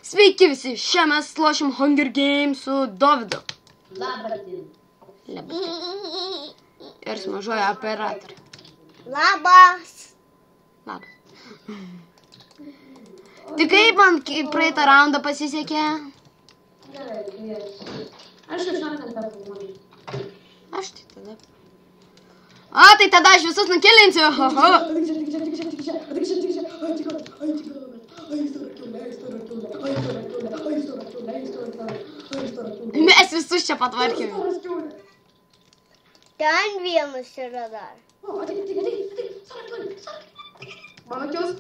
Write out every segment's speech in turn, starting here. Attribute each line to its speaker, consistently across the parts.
Speaker 1: Sveiki visi, šiandien mes lošim Hunger Games su Dovydu.
Speaker 2: Labas.
Speaker 1: Ir su mažoja operatorė.
Speaker 2: Labas.
Speaker 1: Tai kaip man praeitą raundą pasisekė?
Speaker 3: Gerai, aš jau šiandien papilnuoju.
Speaker 1: Aš tai tada. A, tai tada aš visus nukilinsiu. Mes visus čia patvarkėme.
Speaker 2: Ten vienas yra dar.
Speaker 3: Mano kios,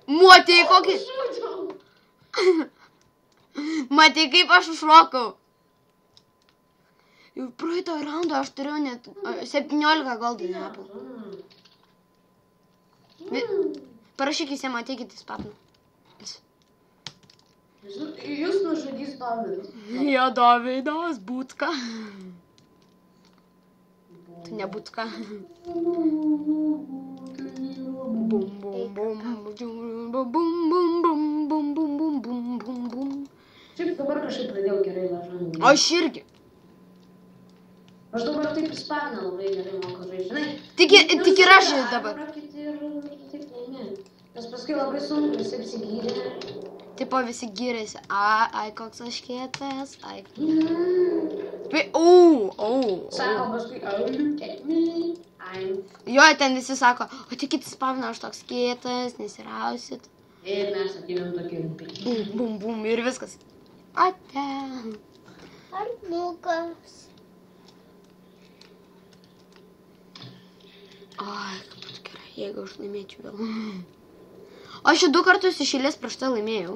Speaker 1: Matei kokį? Matei kaip aš užšokau. Jau praeitą raundą aš turėjau net 17 goldinį apple. Parašyk visiems, ateikit į spapną.
Speaker 3: Jūs nužudys Dovydas.
Speaker 1: Jo, Dovydas, būtka. Tu ne būtka.
Speaker 3: Šiaip dabar kažkaip pradėjau gerai važiuoti.
Speaker 1: Aš irgi.
Speaker 3: Aš dabar taip įsparnę labai gerai moku žaidžiu.
Speaker 1: Tik ir aš dabar.
Speaker 3: Nes paskui labai sunku visi apsigyrė.
Speaker 1: Tipo visi gyrėsi. Ai, koks aš kietas. Ai.
Speaker 3: Sako paskui, look at me.
Speaker 1: Jo, ten visi sako, o tik kiti spavina, aš toks kietas, nesirausit.
Speaker 3: Ir mes atėjom tokie.
Speaker 1: Bum, bum, ir viskas. Ate.
Speaker 2: Arnukas.
Speaker 1: Ai, kaip būtų gerai, jeigu aš laimėčiau vėl. Aš jau 2 kartus iš eilės prieš tai laimėjau.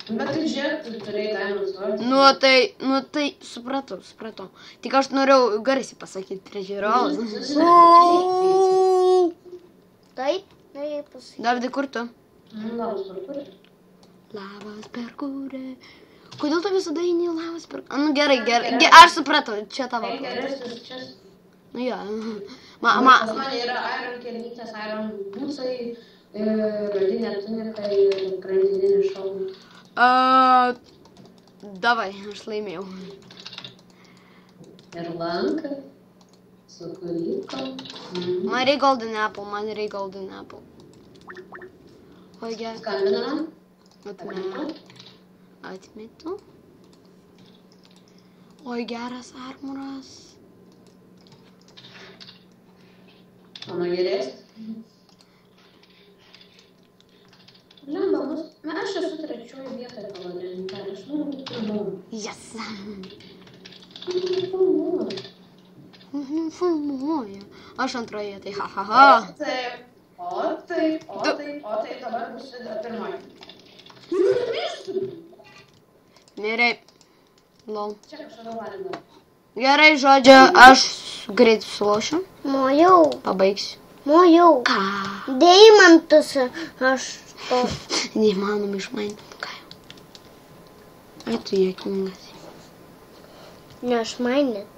Speaker 3: Bet tai žiūrėk, tu turėjai Diamond Sword.
Speaker 1: Nu tai, supratau. Tik aš norėjau garsiai pasakyti prieš žiūrovus.
Speaker 2: Taip, norėjai pasakyti.
Speaker 1: Davidai, kur tu?
Speaker 3: Labas parkurė.
Speaker 1: Labas perkūrė. Kodėl tu visada eini labas perkūrė? Nu gerai, aš supratau, čia tavo.
Speaker 3: Geresnis čia.
Speaker 1: Nu jo.
Speaker 3: Pas mane yra Iron kelnytės, Iron būsai, radinė tunika ir grandinė šalmas.
Speaker 1: Davai, aš laimėjau.
Speaker 3: Ir lanka, su kurykom.
Speaker 1: Man reikia golden apple. Oi, gerai.
Speaker 3: Skambinam.
Speaker 1: Atmetu. Oi, geras armuras.
Speaker 3: Mano geresnis. Lemba, aš esu trečioje vietoje paladinė. Aš noriu būti pirmoji.
Speaker 1: Yes.
Speaker 3: Filmuoju.
Speaker 1: Aš antroje, tai ha.
Speaker 3: O taip, dabar būsiu pirmoji.
Speaker 1: Gerai. Lol.
Speaker 3: Čia kažkada valinda.
Speaker 1: Gerai, žodžiu, aš greit sulošiu.
Speaker 2: Mojau.
Speaker 1: Pabaigsiu.
Speaker 2: Mojau.
Speaker 1: Ką?
Speaker 2: Deimantus aš to.
Speaker 1: Neįmanoma išmainyti. Ką jau? Ai, tu juokingas.
Speaker 2: Ne aš mainit.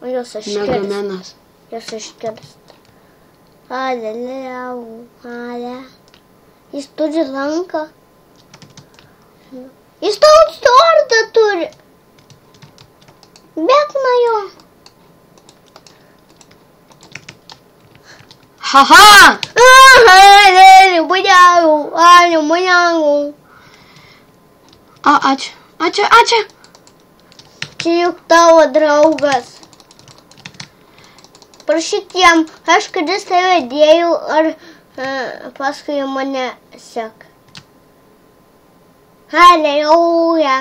Speaker 2: O jos aš
Speaker 1: Megamenas.
Speaker 2: Jos iškirst. Ale. Jis turi lanką. Jis tau sordą turi. Bėk nuo jo.
Speaker 1: Haha! Ačiū.
Speaker 2: Čia juk tavo draugas. Prašyk jam, aš kadis tave dėjau, ar paskui mane sek. Halleluja.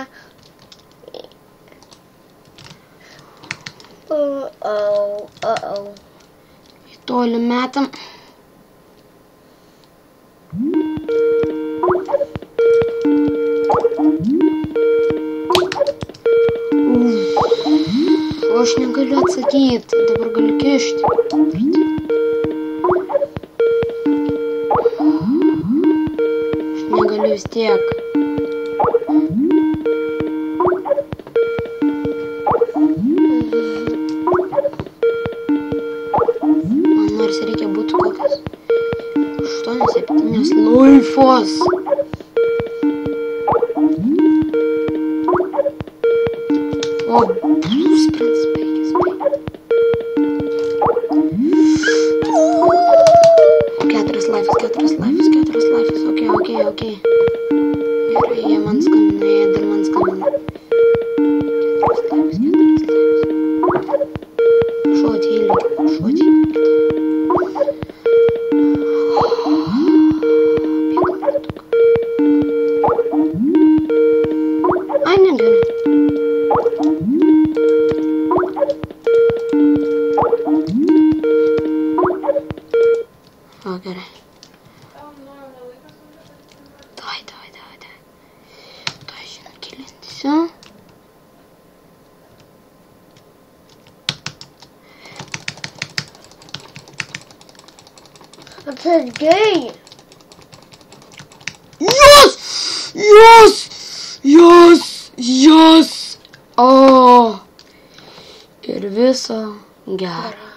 Speaker 1: Į tolį metam. Aš negaliu atsakyti, dabar galiu kišti. Aš negaliu vis tiek. nors reikia būti kokias 8-7 laifos. O, sprints baigės. O, 4 laifas. Ok. Gerai, jie man skambina, jie dar man skambina. 4 laifas. Šuoti įlygti. Ai, negerai. O, gerai. Davai. Tai žinau, kilinsiu.
Speaker 2: Atsargiai.
Speaker 1: Jos! O! Ir viso gero.